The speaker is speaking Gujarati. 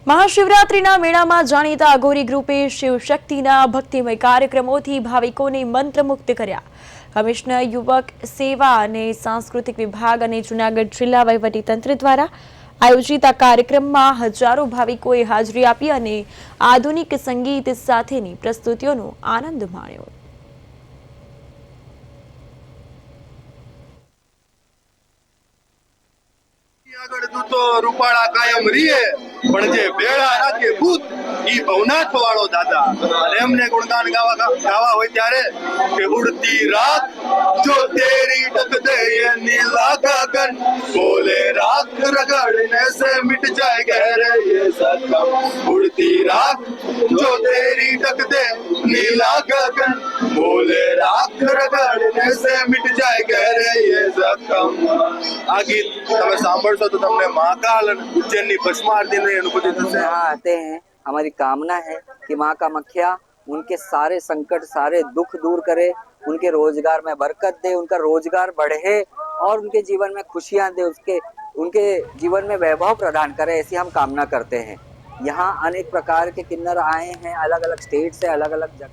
મહાશિવરાત્રિના મેળામાં જાણીતા અઘોરી ગ્રુપે શિવશક્તિના ભક્તિમય કાર્યક્રમોથી ભાવિકોને મંત્રમુગ્ધ કર્યા. કમિશનર યુવક સેવા અને સાંસ્કૃતિક વિભાગ અને જૂનાગઢ જિલ્લા વહીવટીતંત્ર દ્વારા આયોજિત આ કાર્યક્રમમાં હજારો ભાવિકોએ હાજરી આપી અને આધુનિક સંગીત સાથેની પ્રસ્તુતિઓનો આનંદ માણ્યો. આગળ તું તો રૂપાળા કાયમ રીએ પણ જે ભેળા રાખે ભૂત ઈ ભવનાથ વાળો દાદા. અને એમને ગુણગાન ગાવા હોય ત્યારે કે ઉડતી રાત જો તેરી ટક દે ये नीला गगन बोले राख रगड़ने से मिट जाए गहरे ये सनम. उड़ती रात जो तेरी टक दे नीला गगन बोले राख रगड़ने से मिट जाए गहरे ये जख्म. આ ગીત તમે સાંભળશો तो તમને महाकाल उज्जैन की भस्म आरती ने अनुभूति થશે. यहाँ आते हैं, हमारी कामना है कि माँ कामाख्या उनके सारे संकट सारे दुख दूर करे, उनके रोजगार में बरकत दे, उनका रोजगार बढ़े और उनके जीवन में खुशियाँ दे, उनके जीवन में वैभव प्रदान करे, ऐसी हम कामना करते हैं. यहाँ अनेक प्रकार के किन्नर आए हैं, अलग अलग स्टेट से, अलग अलग जगह